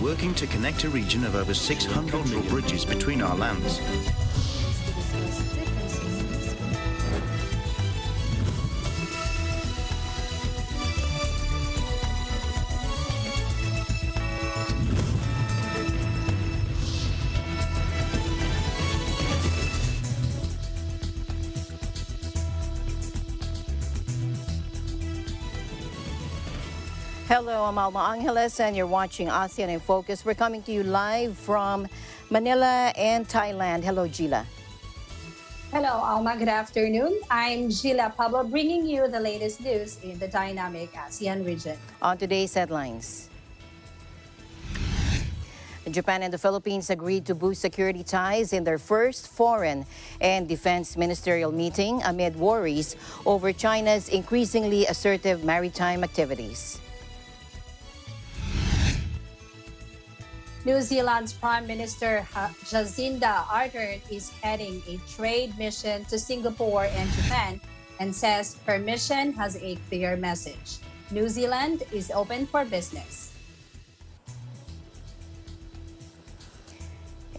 working to connect a region of over 600 cultural bridges between our lands. Hello, I'm Alma Angeles and you're watching ASEAN in Focus. We're coming to you live from Manila and Thailand. Hello, Gila. Hello, Alma. Good afternoon. I'm Gila Pablo, bringing you the latest news in the dynamic ASEAN region. On today's headlines, Japan and the Philippines agreed to boost security ties in their first foreign and defense ministerial meeting amid worries over China's increasingly assertive maritime activities. New Zealand's Prime Minister Jacinda Ardern is heading a trade mission to Singapore and Japan and says her mission has a clear message. New Zealand is open for business.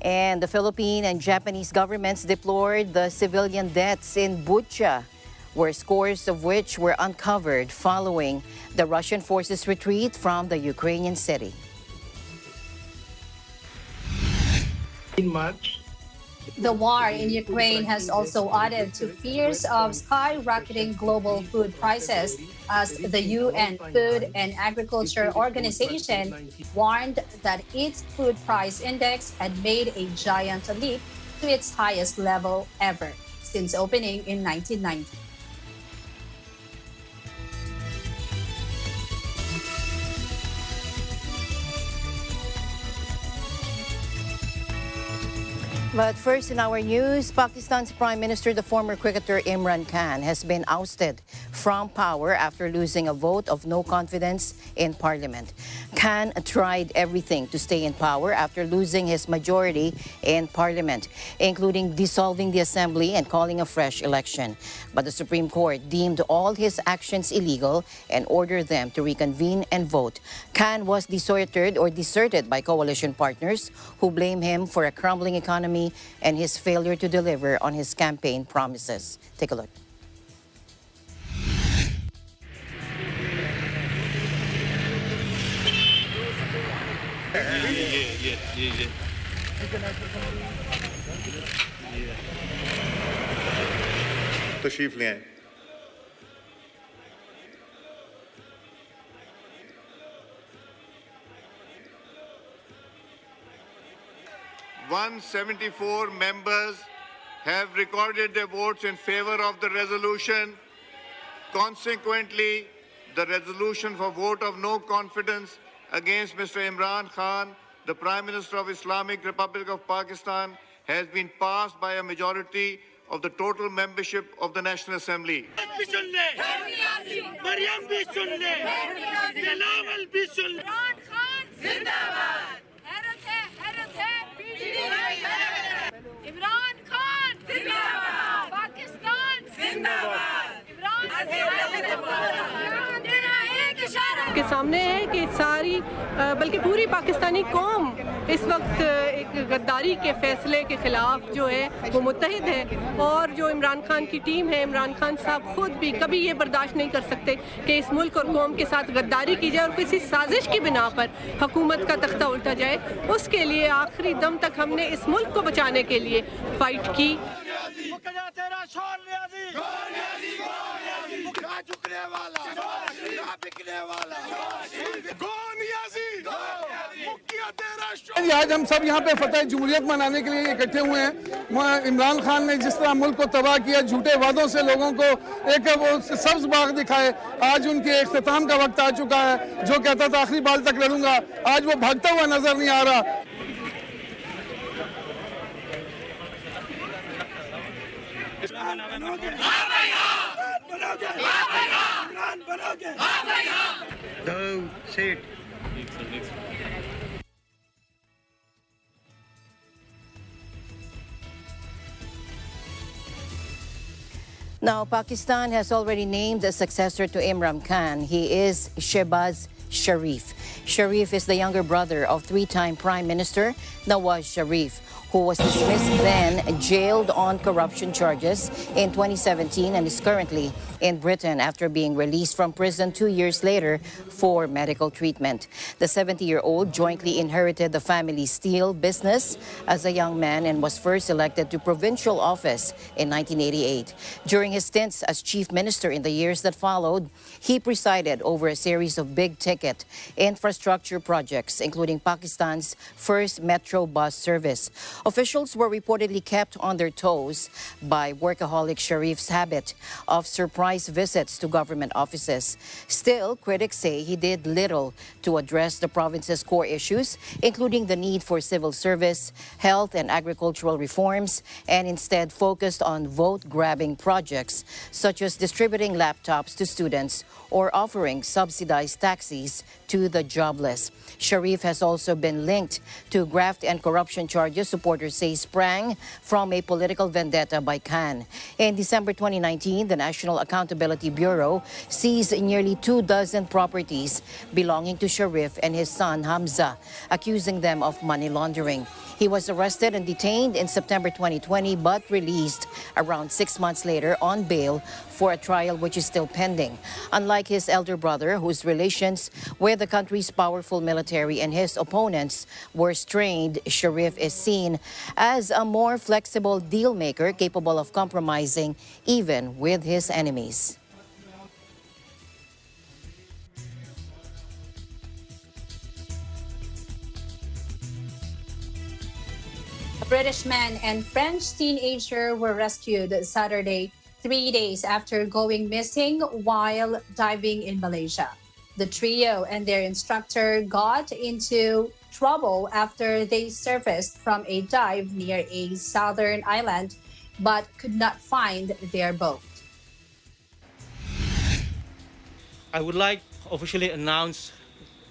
And the Philippine and Japanese governments deplored the civilian deaths in Bucha, where scores of which were uncovered following the Russian forces' retreat from the Ukrainian city. In March, the war in Ukraine has also added to fears of skyrocketing global food prices as the UN Food and Agriculture Organization warned that its food price index had made a giant leap to its highest level ever since opening in 1990. But first in our news, Pakistan's Prime Minister, the former cricketer Imran Khan, has been ousted from power after losing a vote of no confidence in Parliament. Khan tried everything to stay in power after losing his majority in Parliament, including dissolving the assembly and calling a fresh election. But the Supreme Court deemed all his actions illegal and ordered them to reconvene and vote. Khan was deserted by coalition partners who blame him for a crumbling economy and his failure to deliver on his campaign promises. Take a look. तशरीफ ले आए। (174) members have recorded their votes in favor of the resolution. Consequently, the resolution for vote of no confidence against Mr. Imran Khan, the Prime Minister of Islamic Republic of Pakistan, has been passed by a majority of the total membership of the National Assembly. Imran Khan Zindabad! Pakistan Zindabad! के सामने है कि सारी बल्कि पूरी पाकिस्तानी कौम इस वक्त एक गद्दारी के फैसले के खिलाफ जो है वो मुत्तहिद है और जो इमरान खान की टीम है, इमरान खान साहब खुद भी कभी ये बर्दाश्त नहीं कर सकते कि इस मुल्क और कौम के साथ गद्दारी की जाए और किसी साजिश की बिना पर हुकूमत का तख्ता उल्टा जाए। उसके लिए आखिरी दम तक हमने इस मुल्क को बचाने के लिए फाइट की। आज हम सब यहाँ पे फतेह जमहूरियत मनाने के लिए इकट्ठे हुए हैं। इमरान खान ने जिस तरह मुल्क को तबाह किया, झूठे वादों से लोगों को एक वो सब्ज बाग दिखाए, आज उनके इख्तिताम का वक्त आ चुका है। जो कहता था आखिरी बाल तक लड़ूंगा, आज वो भागता हुआ नजर नहीं आ रहा। Now, Pakistan has already named a successor to Imran Khan. He is Shehbaz Sharif. Sharif is the younger brother of three-time Prime Minister Nawaz Sharif, who was dismissed then, jailed on corruption charges in 2017 and is currently in Britain after being released from prison 2 years later for medical treatment. The 70-year-old jointly inherited the family's steel business as a young man and was first elected to provincial office in 1988. During his stints as chief minister in the years that followed, he presided over a series of big-ticket infrastructure projects, including Pakistan's first metro bus service. Officials were reportedly kept on their toes by workaholic Sharif's habit of surprise visits to government offices. Still, critics say he did little to address the province's core issues, including the need for civil service, health and agricultural reforms, and instead focused on vote-grabbing projects such as distributing laptops to students or offering subsidized taxis to the jobless. Sharif has also been linked to graft and corruption charges supporters say sprang from a political vendetta by Khan. In December 2019, the National Accountability Bureau seized nearly 24 properties belonging to Sharif and his son Hamza, accusing them of money laundering. He was arrested and detained in September 2020, but released around 6 months later on bail for a trial which is still pending. Unlike his elder brother, whose relations with the country's powerful military and his opponents were strained, Sharif is seen as a more flexible deal maker capable of compromising even with his enemies. A British man and French teenager were rescued Saturday, 3 days after going missing while diving in Malaysia. The trio and their instructor got into trouble after they surfaced from a dive near a southern island but could not find their boat. I would like to officially announce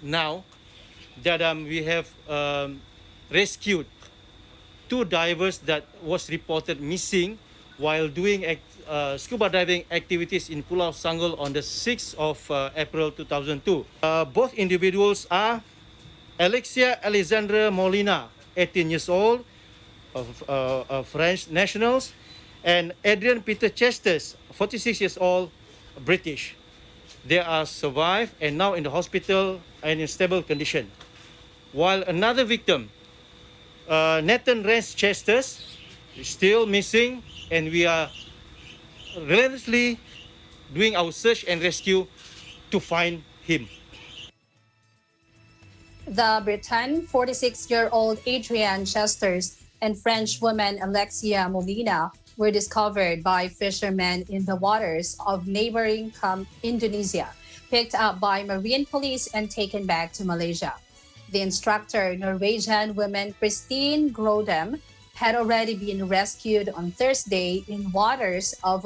now that we have rescued 2 divers that was reported missing while doing scuba diving activities in Pulau Sanggol on the 6th of April 2002. Both individuals are Alexia Alexandra Molina, 18 years old, French nationals, and Adrian Peter Chesters, 46 years old, British. They are survived and now in the hospital and in stable condition. While another victim, Nathan Rance Chesters, is still missing, and we are relentlessly doing our search and rescue to find him. The Briton, 46-year-old Adrian Chesters and French woman Alexia Molina were discovered by fishermen in the waters of neighboring Indonesia, picked up by marine police and taken back to Malaysia. The instructor, Norwegian woman Christine Grodem, had already been rescued on Thursday in waters of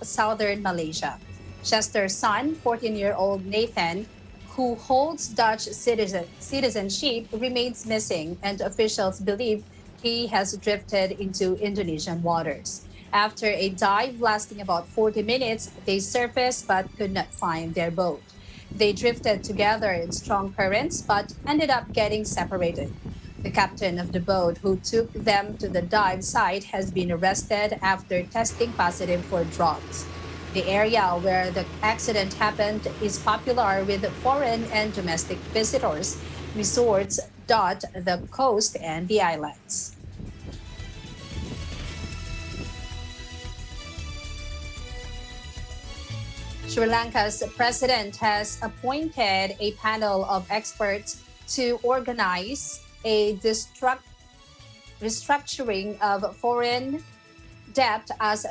southern Malaysia. Chester's son, 14-year-old Nathan, who holds Dutch citizenship, remains missing, and officials believe he has drifted into Indonesian waters. After a dive lasting about 40 minutes, they surfaced but could not find their boat. They drifted together in strong currents but ended up getting separated. The captain of the boat who took them to the dive site has been arrested after testing positive for drugs. The area where the accident happened is popular with foreign and domestic visitors. Resorts dot the coast and the islands. Sri Lanka's president has appointed a panel of experts to organize a restructuring of foreign debt as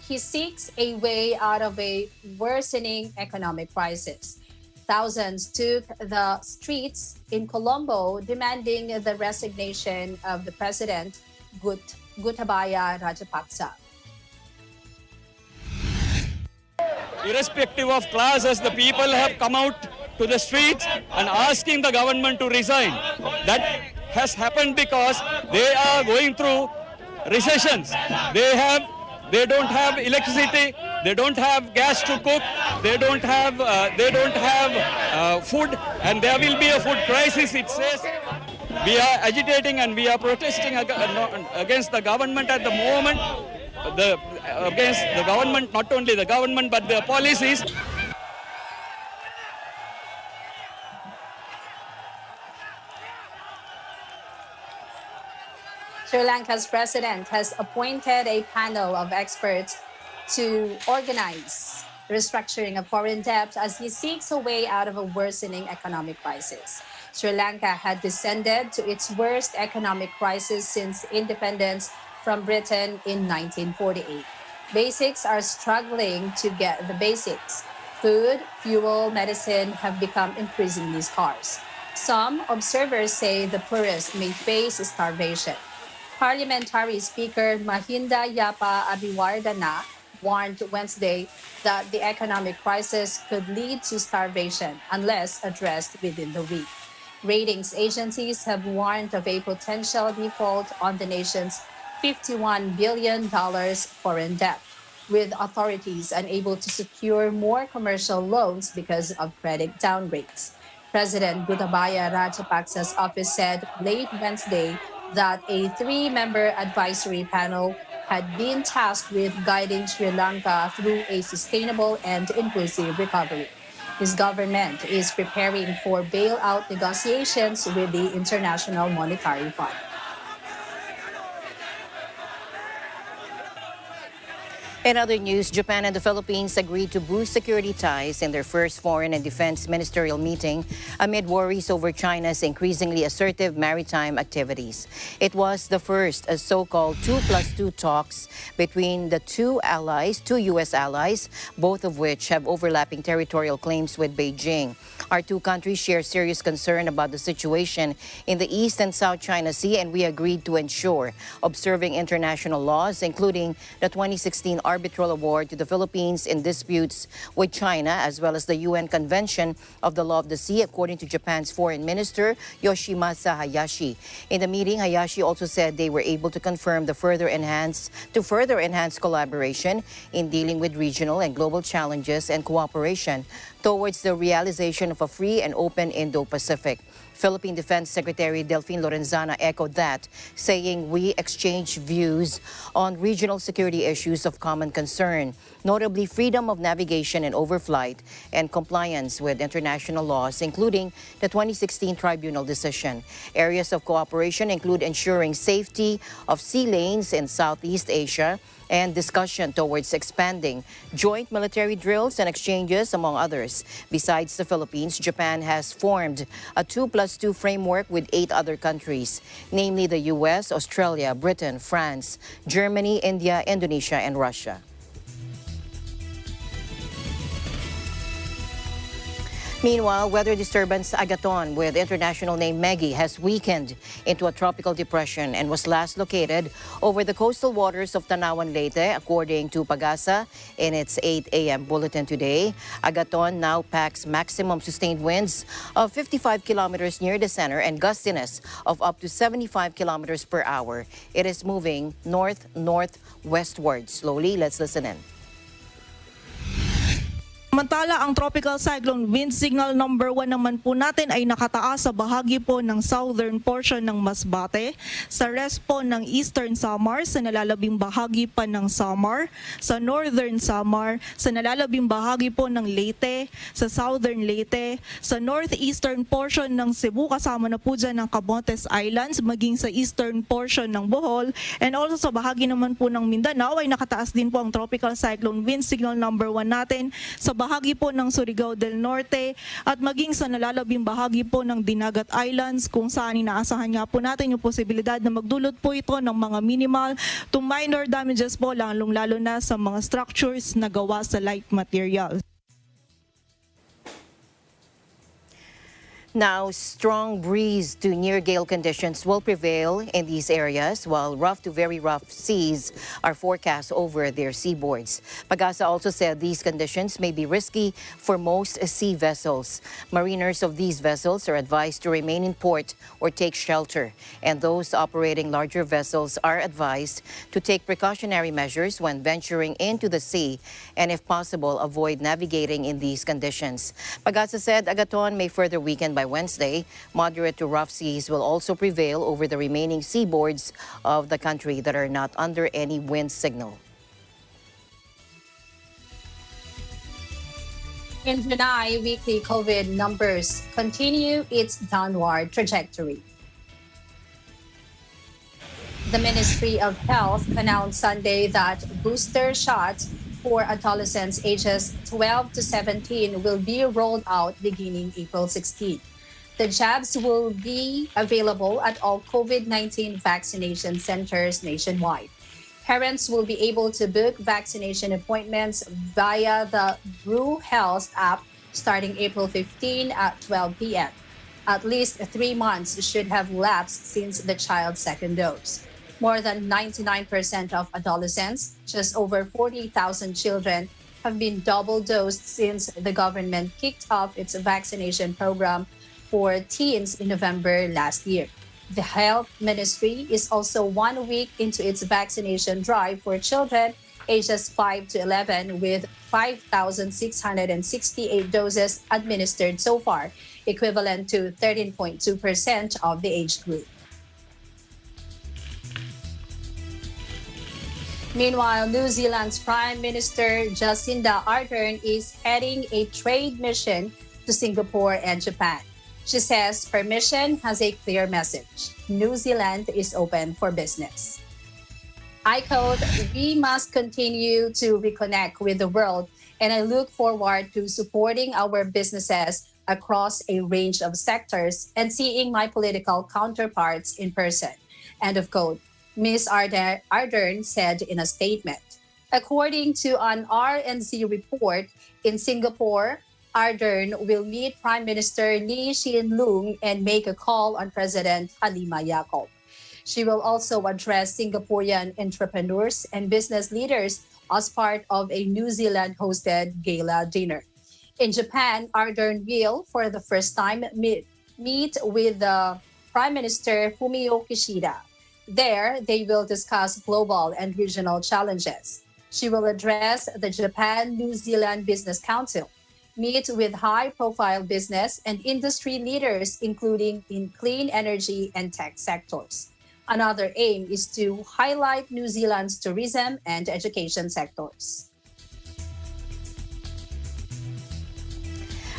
he seeks a way out of a worsening economic crisis. Thousands took the streets in Colombo demanding the resignation of the president, Gotabaya Rajapaksa. Irrespective of classes, the people have come out to the streets and asking the government to resign. That has happened because they are going through recessions. They have They don't have electricity. They don't have gas to cook. They don't have food, and there will be a food crisis. It says we are agitating and we are protesting against the government at the moment. Against the government, not only the government but the policies. Sri Lanka's president has appointed a panel of experts to organize the restructuring of foreign debt as he seeks a way out of a worsening economic crisis. Sri Lanka had descended to its worst economic crisis since independence from Britain in 1948. Basics are struggling to get the basics. Food, fuel, medicine have become increasingly scarce. Some observers say the poorest may face starvation. Parliamentary Speaker Mahinda Yapa Abiwardana warned Wednesday that the economic crisis could lead to starvation unless addressed within the week. Ratings agencies have warned of a potential default on the nation's $51 billion foreign debt, with authorities unable to secure more commercial loans because of credit downgrades. President Gotabaya Rajapaksa's office said late Wednesday that a 3-member advisory panel had been tasked with guiding Sri Lanka through a sustainable and inclusive recovery. His government is preparing for bailout negotiations with the International Monetary Fund. In other news, Japan and the Philippines agreed to boost security ties in their first foreign and defense ministerial meeting amid worries over China's increasingly assertive maritime activities. It was the first so-called 2+2 talks between the two U.S. allies, both of which have overlapping territorial claims with Beijing. Our two countries share serious concern about the situation in the East and South China Sea, and we agreed to ensure observing international laws, including the 2016 arbitral award to the Philippines in disputes with China, as well as the UN Convention of the Law of the Sea, according to Japan's Foreign Minister Yoshimasa Hayashi. In the meeting, Hayashi also said they were able to confirm the further enhance collaboration in dealing with regional and global challenges and cooperation towards the realization of a free and open Indo-Pacific. Philippine Defense Secretary Delfin Lorenzana echoed that, saying we exchange views on regional security issues of common concern, notably freedom of navigation and overflight and compliance with international laws, including the 2016 tribunal decision. Areas of cooperation include ensuring safety of sea lanes in Southeast Asia and discussion towards expanding joint military drills and exchanges, among others. Besides the Philippines, Japan has formed a 2+2 framework with 8 other countries, namely the U.S., Australia, Britain, France, Germany, India, Indonesia, and Russia. Meanwhile, weather disturbance Agathon, with international name Maggie, has weakened into a tropical depression and was last located over the coastal waters of Tanawan Leyte, according to Pagasa in its 8 a.m. bulletin today. Agathon now packs maximum sustained winds of 55 kilometers near the center and gustiness of up to 75 kilometers per hour. It is moving north-northwestward. Slowly, let's listen in. Samantala, ang tropical cyclone wind signal number 1 naman po natin ay nakataas sa bahagi po ng southern portion ng Masbate, sa rest po ng eastern Samar, sa nalalabing bahagi pa ng Samar, sa northern Samar, sa nalalabing bahagi po ng Leyte, sa southern Leyte, sa northeastern portion ng Cebu, kasama na po dyan ng Camotes Islands, maging sa eastern portion ng Bohol, and also sa bahagi naman po ng Mindanao ay nakataas din po ang tropical cyclone wind signal number 1 natin sa bahagi po ng Surigao del Norte at maging sa nalalabing bahagi po ng Dinagat Islands, kung saan inaasahan nga po natin yung posibilidad na magdulot po ito ng mga minimal to minor damages po, lalong-lalo na sa mga structures na gawa sa light materials. Now, strong breeze to near gale conditions will prevail in these areas, while rough to very rough seas are forecast over their seaboards. Pag-asa also said these conditions may be risky for most sea vessels. Mariners of these vessels are advised to remain in port or take shelter, and those operating larger vessels are advised to take precautionary measures when venturing into the sea and, if possible, avoid navigating in these conditions. Pag-asa said Agathon may further weaken by Wednesday. Moderate to rough seas will also prevail over the remaining seaboards of the country that are not under any wind signal. In July, weekly COVID numbers continue its downward trajectory. The Ministry of Health announced Sunday that booster shots for adolescents ages 12 to 17 will be rolled out beginning April 16. The jabs will be available at all COVID-19 vaccination centers nationwide. Parents will be able to book vaccination appointments via the Brew Health app starting April 15 at 12 p.m. At least 3 months should have lapsed since the child's second dose. More than 99% of adolescents, just over 40,000 children, have been double dosed since the government kicked off its vaccination program for teens in November last year. The Health Ministry is also 1 week into its vaccination drive for children ages 5 to 11, with 5,668 doses administered so far, equivalent to 13.2% of the age group. Meanwhile, New Zealand's Prime Minister Jacinda Ardern is heading a trade mission to Singapore and Japan. She says her mission has a clear message: New Zealand is open for business. I quote, "We must continue to reconnect with the world, and I look forward to supporting our businesses across a range of sectors and seeing my political counterparts in person." End of quote. Ms. Ardern said in a statement. According to an RNZ report, in Singapore, Ardern will meet Prime Minister Lee Hsien Loong and make a call on President Halima Yacob. She will also address Singaporean entrepreneurs and business leaders as part of a New Zealand-hosted gala dinner. In Japan, Ardern will, for the first time, meet with the Prime Minister Fumio Kishida. There, they will discuss global and regional challenges. She will address the Japan-New Zealand Business Council, meet with high-profile business and industry leaders, including in clean energy and tech sectors. Another aim is to highlight New Zealand's tourism and education sectors.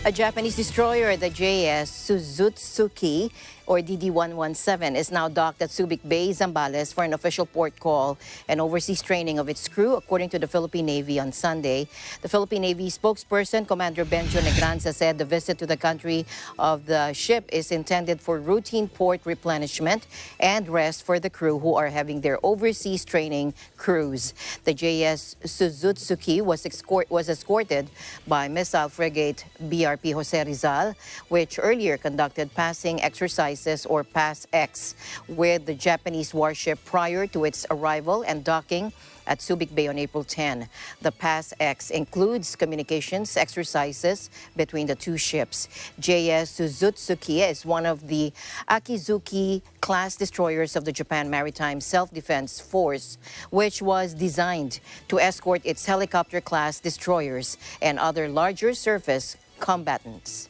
A Japanese destroyer, the JS Suzuki, or DD-117, is now docked at Subic Bay, Zambales for an official port call and overseas training of its crew, according to the Philippine Navy on Sunday. The Philippine Navy spokesperson, Commander Benjo Negranza, said the visit to the country of the ship is intended for routine port replenishment and rest for the crew who are having their overseas training cruise. The JS Suzuki was escorted by missile frigate BRP Jose Rizal, which earlier conducted passing exercises, or PAS-X, with the Japanese warship prior to its arrival and docking at Subic Bay on April 10. The PAS-X includes communications exercises between the two ships. JS Suzuki is one of the Akizuki-class destroyers of the Japan Maritime Self-Defense Force, which was designed to escort its helicopter-class destroyers and other larger surface combatants.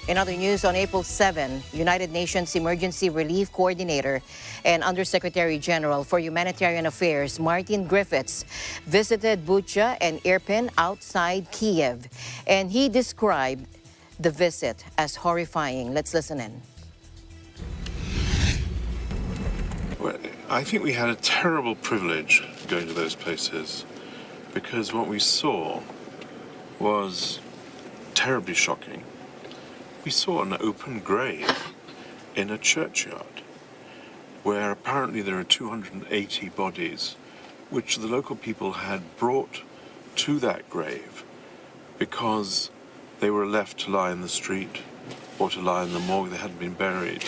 In other news, on April 7, United Nations Emergency Relief Coordinator and Undersecretary General for Humanitarian Affairs, Martin Griffiths, visited Bucha and Irpin outside Kiev, and he described the visit as horrifying. Let's listen in. Well, I think we had a terrible privilege going to those places, because what we saw was terribly shocking. We saw an open grave in a churchyard where apparently there are 280 bodies, which the local people had brought to that grave because they were left to lie in the street or to lie in the morgue. They hadn't been buried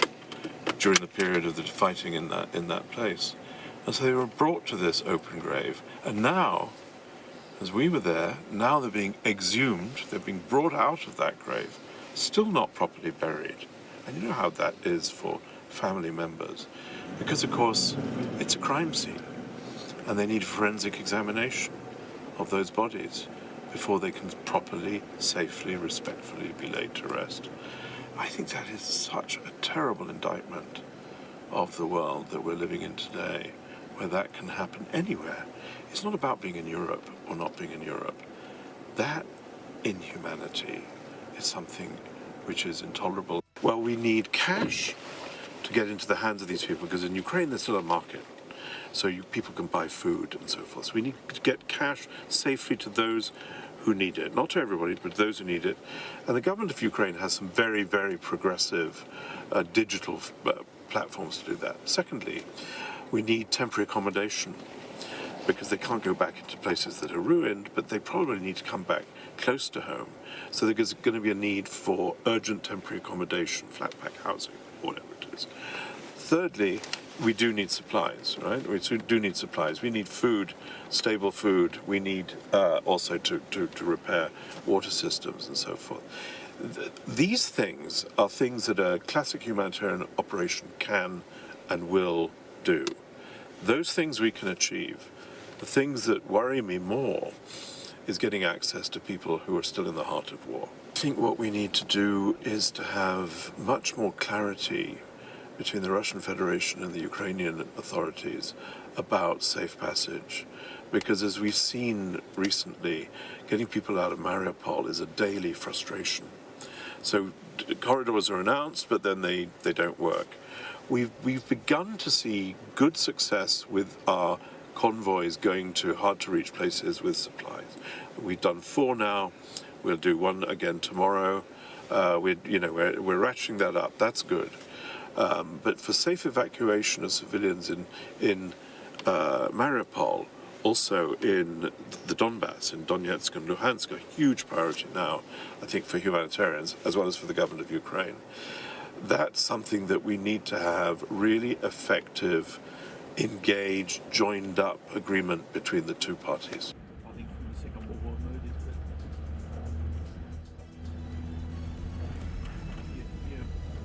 during the period of the fighting in that place. And so they were brought to this open grave. And now, as we were there, now they're being exhumed, they're being brought out of that grave, still not properly buried. And you know how that is for family members. Because, of course, it's a crime scene. And they need a forensic examination of those bodies before they can properly, safely, respectfully be laid to rest. I think that is such a terrible indictment of the world that we're living in today, where that can happen anywhere. It's not about being in Europe or not being in Europe. That inhumanity is something which is intolerable. Well, we need cash to get into the hands of these people, because in Ukraine there's still a market. So people can buy food and so forth. So we need to get cash safely to those who need it. Not to everybody, but those who need it. And the government of Ukraine has some very, very progressive digital platforms to do that. Secondly, we need temporary accommodation, because they can't go back into places that are ruined, but they probably need to come back close to home. So there's going to be a need for urgent temporary accommodation, flat pack housing, whatever it is. Thirdly, we do need supplies, right? We do need supplies. We need food, stable food. We need also to repair water systems and so forth. These things are things that a classic humanitarian operation can and will do. Those things we can achieve. The things that worry me more is getting access to people who are still in the heart of war. I think what we need to do is to have much more clarity between the Russian Federation and the Ukrainian authorities about safe passage, because as we've seen recently, getting people out of Mariupol is a daily frustration. So corridors are announced, but then they don't work. We've begun to see good success with our convoys going to hard-to-reach places with supplies. We've done 4 now. We'll do 1 again tomorrow. We're ratcheting that up. That's good. But for safe evacuation of civilians in Mariupol, also in the Donbass, in Donetsk and Luhansk, a huge priority now, I think, for humanitarians, as well as for the government of Ukraine. That's something that we need to have really effective, engaged, joined up agreement between the two parties. I think from the Second World War mood is that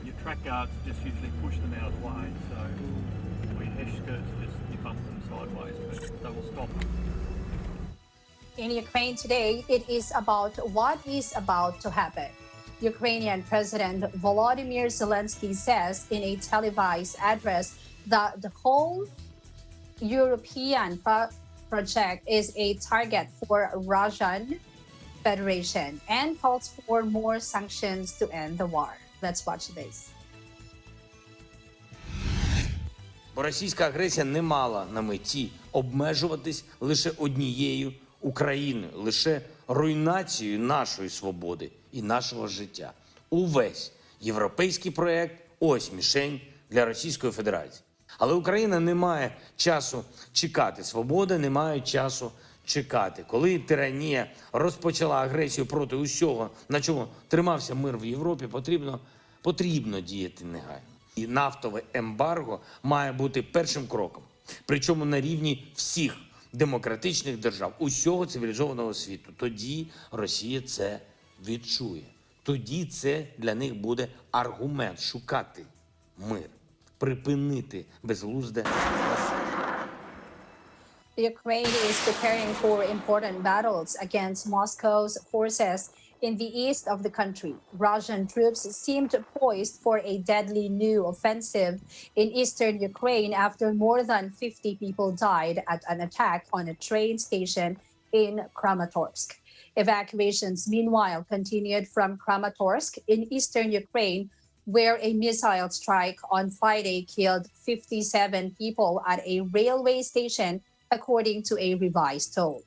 your track guards just usually push them out of the way, so we hash skirts just bump them sideways, but they will stop. In Ukraine today, it is about what is about to happen. Ukrainian President Volodymyr Zelensky says in a televised address that the whole European project is a target for Russian Federation and calls for more sanctions to end the war. Let's watch this. Бо російська агресія не мала на меті обмежуватись лише однією Україною, лише руйнацією нашої свободи і нашого життя. Увесь європейський проєкт – ось мішень для Російської Федерації. Але Україна не має часу чекати. Свобода не має часу чекати. Коли тиранія розпочала агресію проти усього, на чому тримався мир в Європі, потрібно діяти негайно. І нафтове ембарго має бути першим кроком. Причому на рівні всіх демократичних держав, усього цивілізованого світу. Тоді Росія це відчує. Тоді це для них буде аргумент шукати мир, припинити безглузде насилля. Ukraine is preparing for important battles against Moscow's forces in the east of the country. Russian troops seemed poised for a deadly new offensive in eastern Ukraine after more than 50 people died at an attack on a train station in Kramatorsk. Evacuations, meanwhile, continued from Kramatorsk in eastern Ukraine, where a missile strike on Friday killed 57 people at a railway station, according to a revised toll.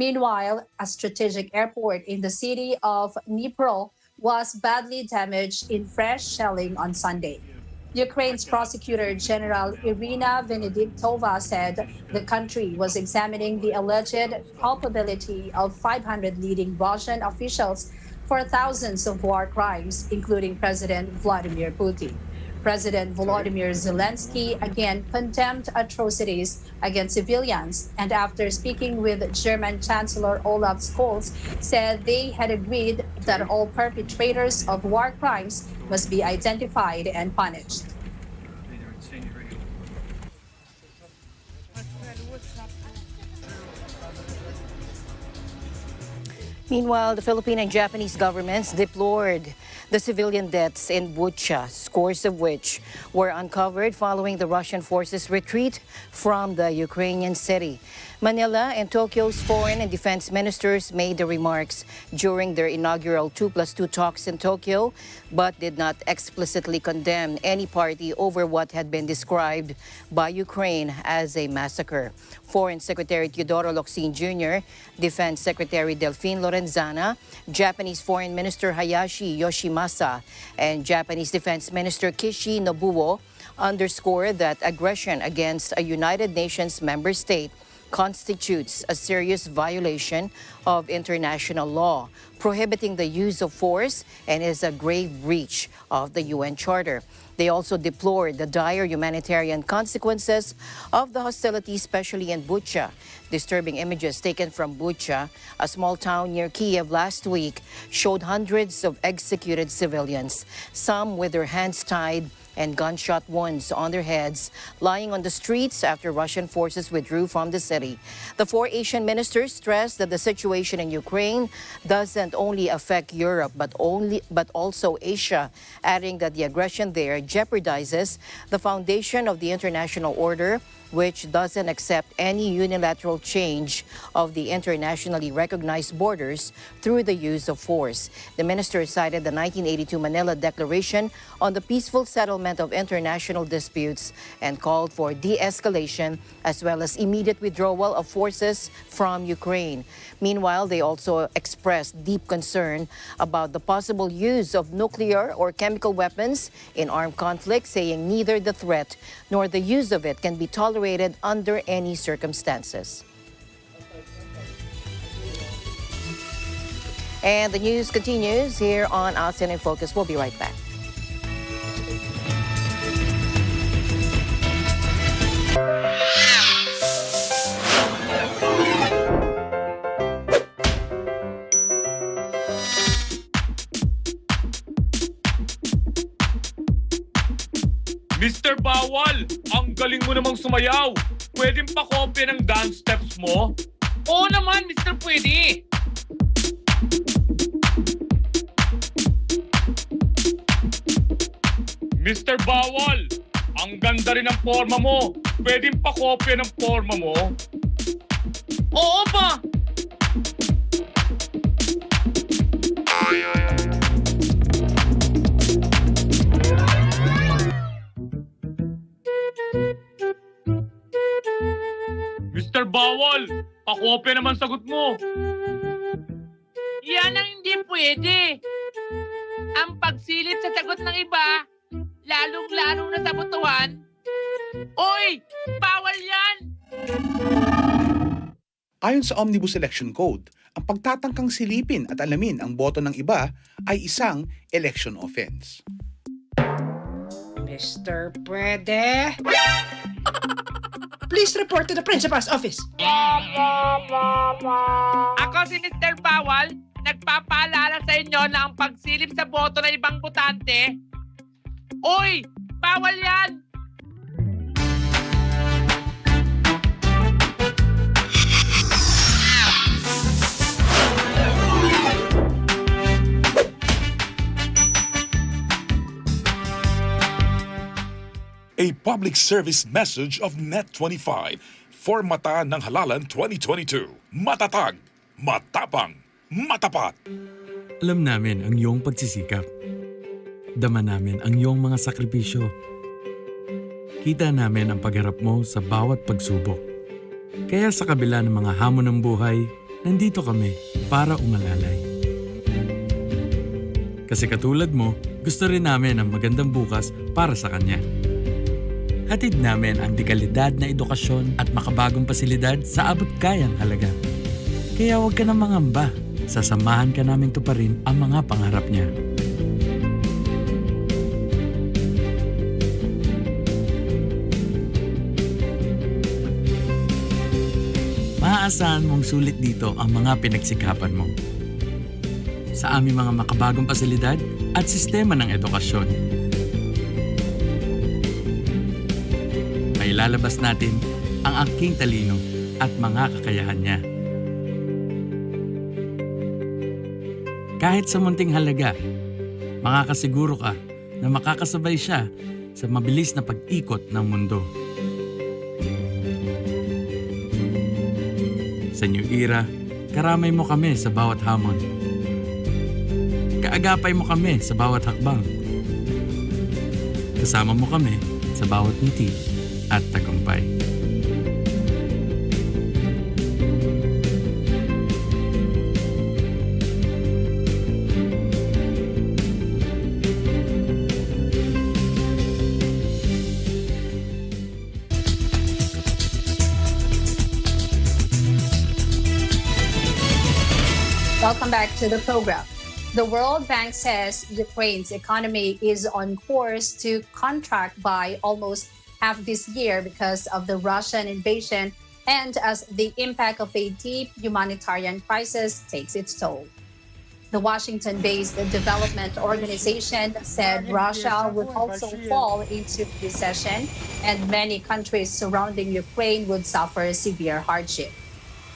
Meanwhile, a strategic airport in the city of Dnipro was badly damaged in fresh shelling on Sunday. Ukraine's Prosecutor General Irina Venediktova said the country was examining the alleged culpability of 500 leading Russian officials for thousands of war crimes, including President Vladimir Putin. President Volodymyr Zelensky again condemned atrocities against civilians, and after speaking with German Chancellor Olaf Scholz, said they had agreed that all perpetrators of war crimes must be identified and punished. Meanwhile, the Philippine and Japanese governments deplored the civilian deaths in Bucha, scores of which were uncovered following the Russian forces' retreat from the Ukrainian city. Manila and Tokyo's foreign and defense ministers made the remarks during their inaugural 2+2 talks in Tokyo, but did not explicitly condemn any party over what had been described by Ukraine as a massacre. Foreign Secretary Teodoro Locsin Jr., Defense Secretary Delphine Lorenzana, Japanese Foreign Minister Hayashi Yoshimasa, and Japanese Defense Minister Kishi Nobuo underscored that aggression against a United Nations member state constitutes a serious violation of international law, prohibiting the use of force, and is a grave breach of the UN Charter. They also deplored the dire humanitarian consequences of the hostilities, especially in Bucha. Disturbing images taken from Bucha, a small town near Kiev last week, showed hundreds of executed civilians, some with their hands tied and gunshot wounds on their heads, lying on the streets after Russian forces withdrew from the city. The four Asian ministers stressed that the situation in Ukraine doesn't only affect Europe, but also Asia, adding that the aggression there jeopardizes the foundation of the international order, which doesn't accept any unilateral change of the internationally recognized borders through the use of force. The minister cited the 1982 Manila Declaration on the peaceful settlement of international disputes and called for de-escalation as well as immediate withdrawal of forces from Ukraine. Meanwhile, they also expressed deep concern about the possible use of nuclear or chemical weapons in armed conflict, saying neither the threat nor the use of it can be tolerated under any circumstances. And the news continues here on ASEAN in Focus. We'll be right back. Mr. Bawal, ang galing mo namang sumayaw. Pwedeng pa-copy ng dance steps mo? Oo naman, Mr. Pwede. Mr. Bawal, ang ganda rin ng forma mo. Pwedeng pa-copy ng forma mo? Oo ba? Mr. Bawal, pakopya naman sagot mo. Yan ang hindi pwede. Ang pagsilip sa sagot ng iba, lalong-lalo na sa botohan. Oy, bawal yan! Ayon sa Omnibus Election Code, ang pagtatangkang silipin at alamin ang boto ng iba ay isang election offense. Mr. Pwede? Please report to the principal's office. Ako si Mr. Bawal, nagpapaalala sa inyo na ang pagsilip sa boto ng ibang botante. Uy, bawal yan! A public service message of Net25 for Mata ng Halalan 2022. Matatag, matapang, matapat. Alam namin ang iyong pagsisikap. Dama namin ang iyong mga sakripisyo. Kita namin ang pagharap mo sa bawat pagsubok. Kaya sa kabila ng mga hamon ng buhay, nandito kami para umalalay. Kasi katulad mo, gusto rin namin ang magandang bukas para sa kanya. Hatid namin ang dekalidad na edukasyon at makabagong pasilidad sa abot kayang halaga. Kaya huwag ka na mangamba. Sasamahan ka namin tuparin ang mga pangarap niya. Maaasahan mong sulit dito ang mga pinagsikapan mo. Sa aming mga makabagong pasilidad at sistema ng edukasyon. Mailalabas natin ang aking talino at mga kakayahan niya. Kahit sa munting halaga, makakasiguro ka na makakasabay siya sa mabilis na pag-ikot ng mundo. Sa New Era, karamay mo kami sa bawat hamon. Kaagapay mo kami sa bawat hakbang. Kasama mo kami sa bawat ngiti at tagumpay. Welcome back to the program. The World Bank says Ukraine's economy is on course to contract by almost half this year because of the Russian invasion and as the impact of a deep humanitarian crisis takes its toll. The Washington-based development organization said Russia would also fall into recession and many countries surrounding Ukraine would suffer severe hardship.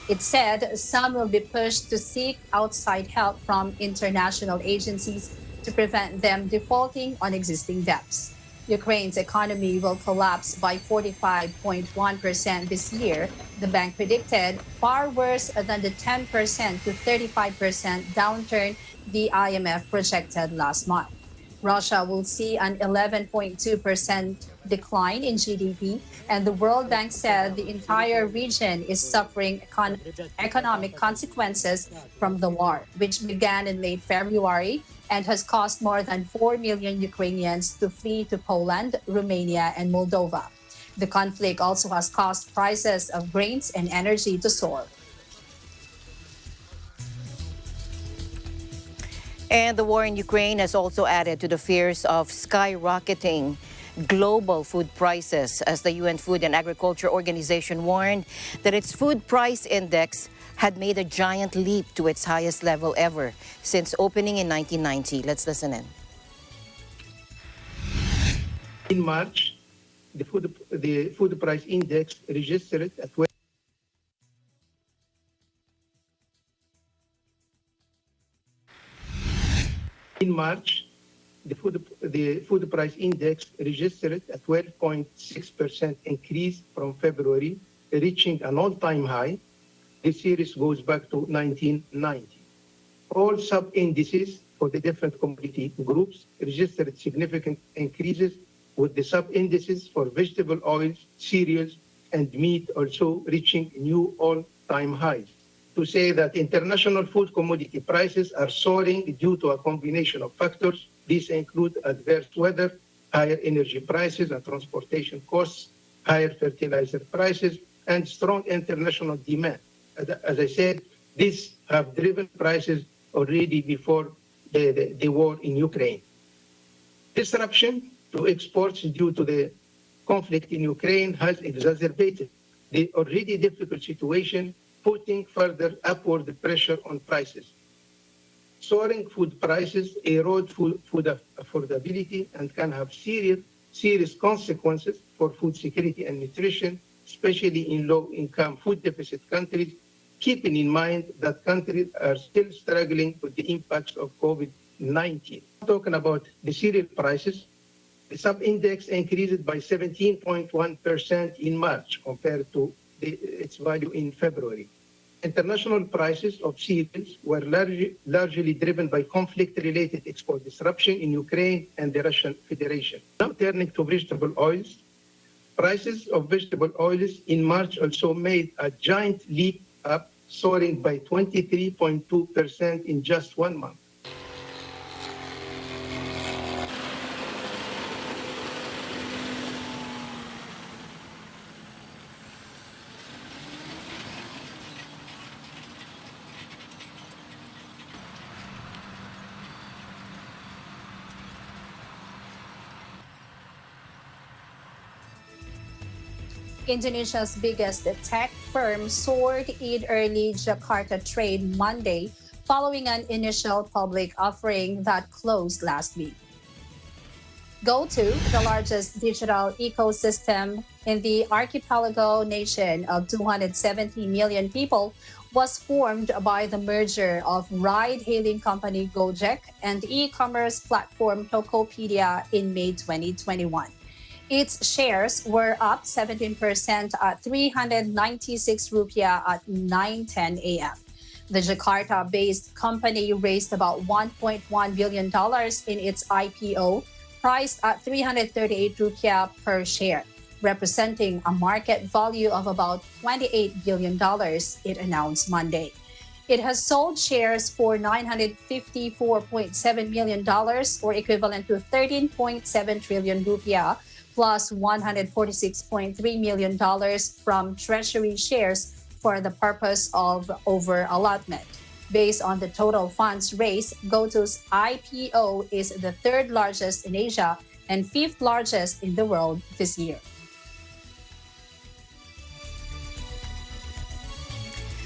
It said some will be pushed to seek outside help from international agencies to prevent them defaulting on existing debts. Ukraine's economy will collapse by 45.1% this year, the bank predicted, far worse than the 10% to 35% downturn the IMF projected last month. Russia will see an 11.2% decline in GDP, and the World Bank said the entire region is suffering economic consequences from the war, which began in late February and has caused more than 4 million Ukrainians to flee to Poland, Romania, and Moldova. The conflict also has caused prices of grains and energy to soar. And the war in Ukraine has also added to the fears of skyrocketing global food prices, as the UN Food and Agriculture Organization warned that its food price index had made a giant leap to its highest level ever since opening in 1990. Let's listen in. In March, the food price index registered at In March, the food price index registered a 12.6% increase from February, reaching an all-time high. This series goes back to 1990. All sub-indices for the different commodity groups registered significant increases, with the sub-indices for vegetable oils, cereals, and meat also reaching new all-time highs. To say that international food commodity prices are soaring due to a combination of factors. These include adverse weather, higher energy prices and transportation costs, higher fertilizer prices, and strong international demand. As I said, these have driven prices already before the war in Ukraine. Disruption to exports due to the conflict in Ukraine has exacerbated the already difficult situation, putting further upward pressure on prices. Soaring food prices erode food affordability and can have serious consequences for food security and nutrition, especially in low-income food deficit countries, keeping in mind that countries are still struggling with the impacts of COVID-19. Talking about the cereal prices, the sub-index increased by 17.1% in March compared to its value in February. International prices of cereals were largely driven by conflict-related export disruption in Ukraine and the Russian Federation. Now turning to vegetable oils, prices of vegetable oils in March also made a giant leap up, soaring by 23.2% in just 1 month. Indonesia's biggest tech firm soared in early Jakarta trade Monday following an initial public offering that closed last week. GoTo, the largest digital ecosystem in the archipelago nation of 270 million people, was formed by the merger of ride-hailing company Gojek and e-commerce platform Tokopedia in May 2021. Its shares were up 17% at 396 rupiah at 9:10 a.m. The Jakarta-based company raised about $1.1 billion in its IPO, priced at 338 rupiah per share, representing a market value of about $28 billion, it announced Monday. It has sold shares for $954.7 million, or equivalent to 13.7 trillion rupiah, plus $146.3 million from treasury shares for the purpose of over-allotment. Based on the total funds raised, GoTo's IPO is the third largest in Asia and fifth largest in the world this year.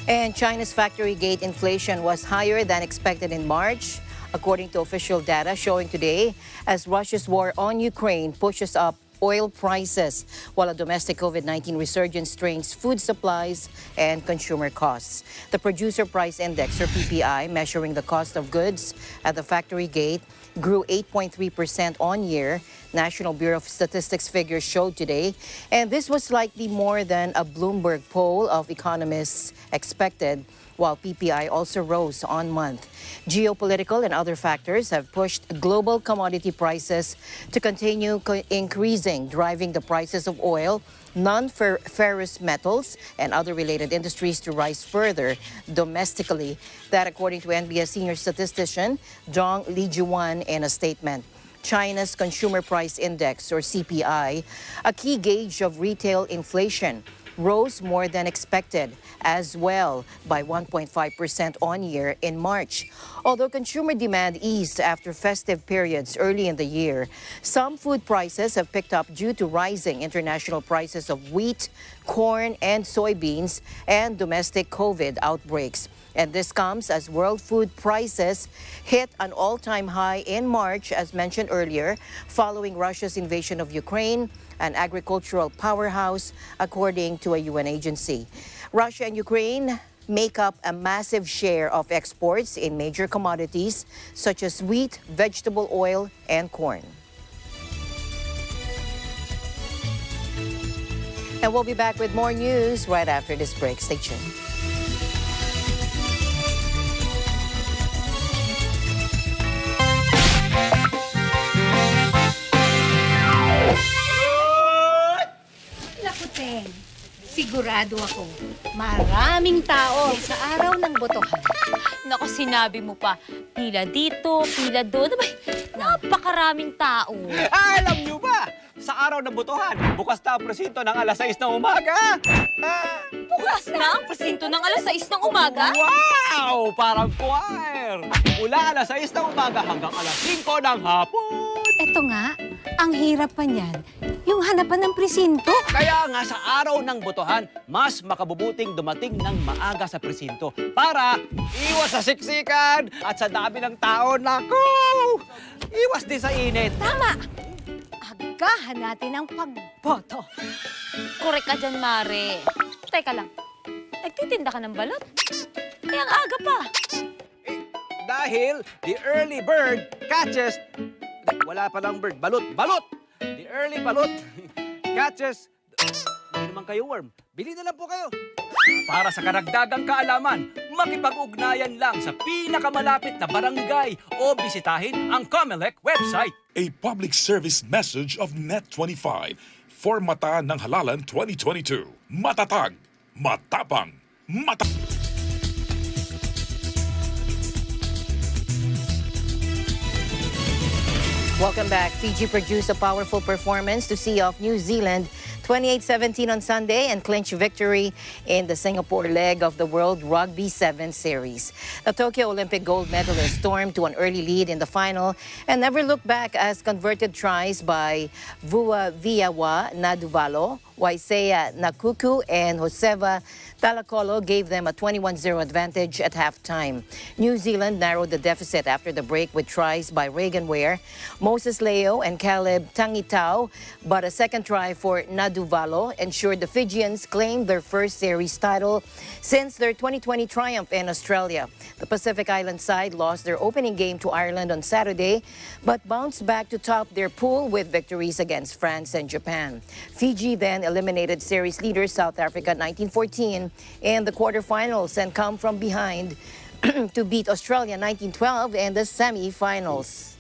And China's factory gate inflation was higher than expected in March, according to official data showing today, as Russia's war on Ukraine pushes up oil prices, while a domestic COVID-19 resurgence strains food supplies and consumer costs. The Producer Price Index, or PPI, measuring the cost of goods at the factory gate, grew 8.3% on year, National Bureau of Statistics figures showed today. And this was slightly more than a Bloomberg poll of economists expected, while PPI also rose on month. Geopolitical and other factors have pushed global commodity prices to continue increasing, driving the prices of oil, non-ferrous metals, and other related industries to rise further domestically. That, according to NBS senior statistician Zhang Lijuan in a statement. China's Consumer Price Index, or CPI, a key gauge of retail inflation, rose more than expected as well by 1.5% on year in March. Although consumer demand eased after festive periods early in the year, some food prices have picked up due to rising international prices of wheat, corn, and soybeans and domestic COVID outbreaks. And this comes as world food prices hit an all-time high in March, as mentioned earlier, following Russia's invasion of Ukraine, an agricultural powerhouse, according to a UN agency. Russia and Ukraine make up a massive share of exports in major commodities such as wheat, vegetable oil, and corn. And we'll be back with more news right after this break. Stay tuned. Sigurado ako, maraming tao sa araw ng botohan. Naku, sinabi mo pa, pila dito, pila doon. Napakaraming tao. Alam nyo ba, sa araw ng botohan, bukas na ang presinto ng alas 6 ng umaga. Bukas na ang presinto ng alas 6 ng umaga? Wow! Parang choir! Mula alas 6 ng umaga hanggang alas 5 ng hapon. Eto nga, ang hirap pa niyan, yung hanapan ng presinto. Kaya nga sa araw ng botohan, mas makabubuting dumating ng maaga sa presinto para iwas sa siksikan at sa dami ng tao. Naku! Iwas din sa init. Tama! Agahan natin ang pagboto. Korek ka dyan, Mare. Teka lang, nagtitinda ka ng balot? Ay, ang aga pa. Dahil the early bird catches... Wala pa lang bird. Balot! Balot! The early balot catches... Hindi naman kayo worm. Bili na lang po kayo. Para sa karagdagang kaalaman, makipag-ugnayan lang sa pinakamalapit na barangay o bisitahin ang COMELEC website. A public service message of Net25 for Mata ng Halalan 2022. Matatag, matapang, Welcome back. Fiji produced a powerful performance to see off New Zealand 28-17 on Sunday and clinch victory in the Singapore leg of the World Rugby 7 Series. The Tokyo Olympic gold medalists stormed to an early lead in the final and never looked back as converted tries by Vuaviawa Naduvalo Waisea Nakuku and Joseva Talacolo gave them a 21-0 advantage at halftime. New Zealand narrowed the deficit after the break with tries by Reagan Ware, Moses Leo and Caleb Tangitao, but a second try for Naduvalo ensured the Fijians claimed their first series title since their 2020 triumph in Australia. The Pacific Island side lost their opening game to Ireland on Saturday, but bounced back to top their pool with victories against France and Japan. Fiji then eliminated series leader South Africa 1914 in the quarterfinals and come from behind to beat Australia 1912 in the semi-finals.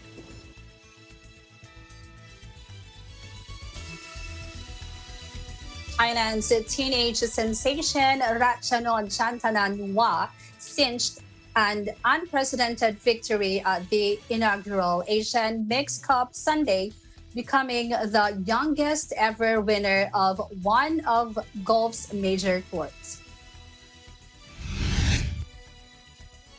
Thailand's teenage sensation Ratchanon Chantananwa cinched an unprecedented victory at the inaugural Asian Mixed Cup Sunday, becoming the youngest ever winner of one of golf's major tours.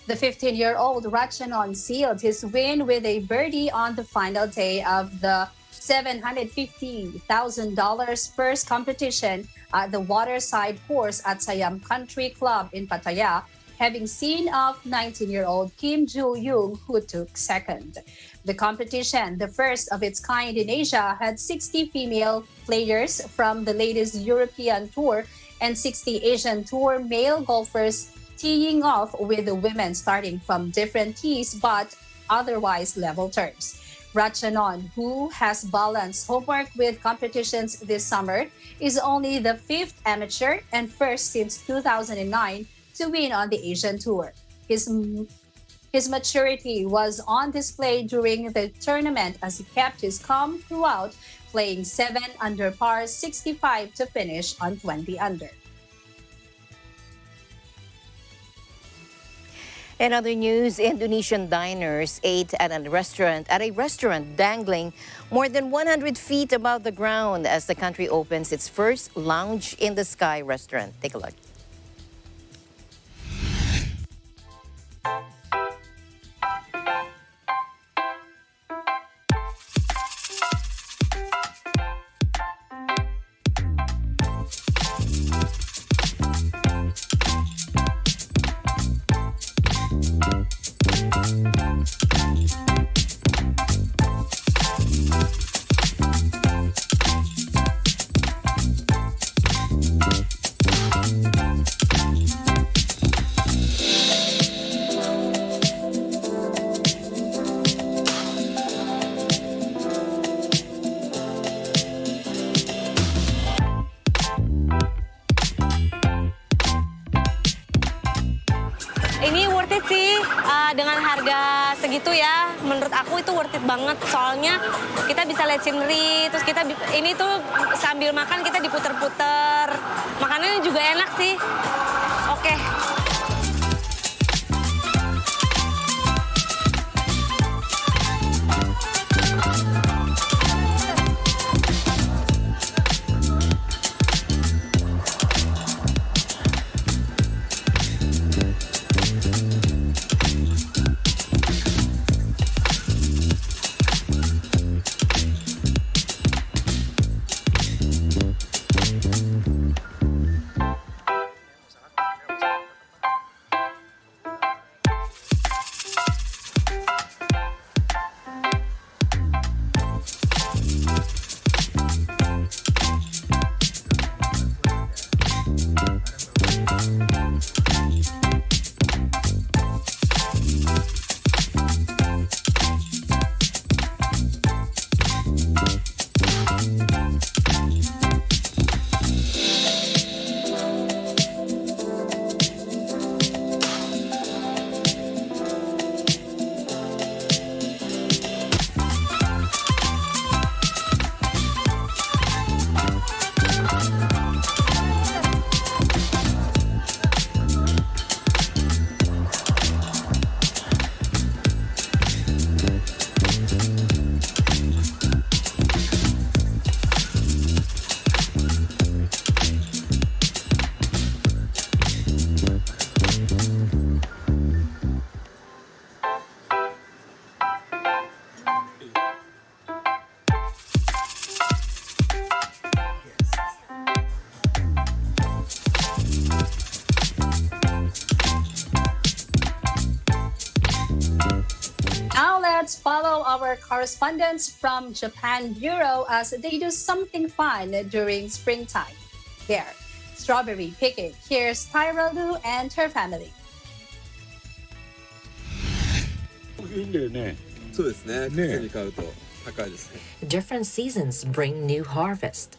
The 15-year-old Ratchanon sealed his win with a birdie on the final day of the $750,000 purse competition at the waterside course at Siam Country Club in Pattaya, having seen off 19-year-old Kim Joo-young, who took second. The competition, the first of its kind in Asia, had 60 female players from the latest European Tour and 60 Asian Tour male golfers teeing off, with the women starting from different tees but otherwise level terms. Ratchanon, who has balanced homework with competitions this summer, is only the fifth amateur and first since 2009 to win on the Asian Tour. His maturity was on display during the tournament as he kept his calm throughout, playing 7 under par 65 to finish on 20 under. In other news, Indonesian diners ate at a restaurant dangling more than 100 feet above the ground as the country opens its first lounge in the sky restaurant. Take a look. Ini worth it sih, dengan harga segitu ya, menurut aku itu worth it banget. Soalnya kita bisa lihat scenery, terus kita ini tuh sambil makan kita diputer-puter. Makanannya juga enak sih. Oke. let's follow our correspondents from Japan Bureau as they do something fun during springtime. There, strawberry picking. Here's Tyra Lu and her family. Different seasons bring new harvest.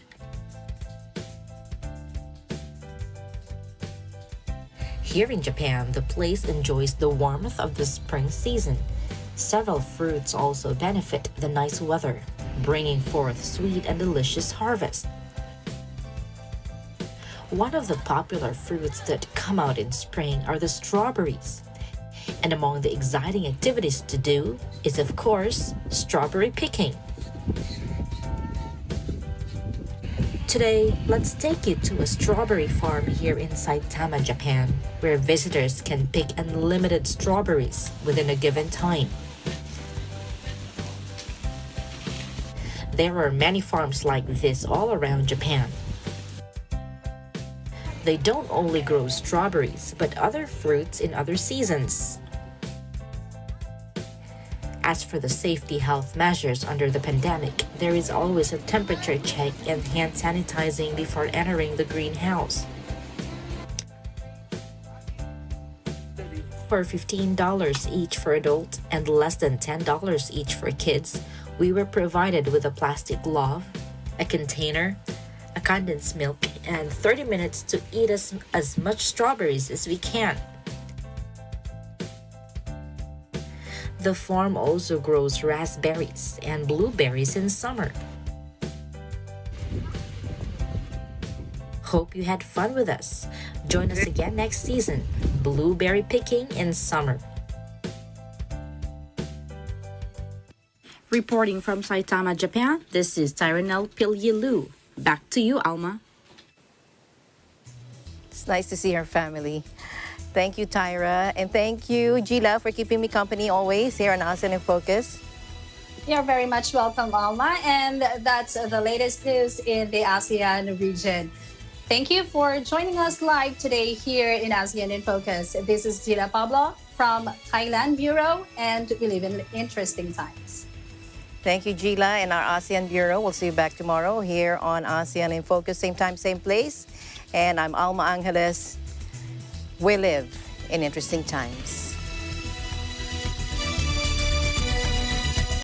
Here in Japan, the place enjoys the warmth of the spring season. Several fruits also benefit the nice weather, bringing forth sweet and delicious harvest. One of the popular fruits that come out in spring are the strawberries. And among the exciting activities to do is, of course, strawberry picking. Today, let's take you to a strawberry farm here in Saitama, Japan, where visitors can pick unlimited strawberries within a given time. There are many farms like this all around Japan. They don't only grow strawberries, but other fruits in other seasons. As for the safety health measures under the pandemic, there is always a temperature check and hand sanitizing before entering the greenhouse. For $15 each for adults and less than $10 each for kids, we were provided with a plastic glove, a container, a condensed milk, and 30 minutes to eat as much strawberries as we can. The farm also grows raspberries and blueberries in summer. Hope you had fun with us. Join us again next season, blueberry picking in summer. Reporting from Saitama, Japan, this is Tyranel Pilyilu. Back to you, Alma. It's nice to see her family. Thank you, Tyra. And thank you, Gila, for keeping me company always here on ASEAN in Focus. You're very much welcome, Alma. And that's the latest news in the ASEAN region. Thank you for joining us live today here in ASEAN in Focus. This is Gila Pablo from Thailand Bureau, and we live in interesting times. Thank you, Gila, and our ASEAN Bureau. We'll see you back tomorrow here on ASEAN in Focus, same time, same place. And I'm Alma Angeles. We live in interesting times.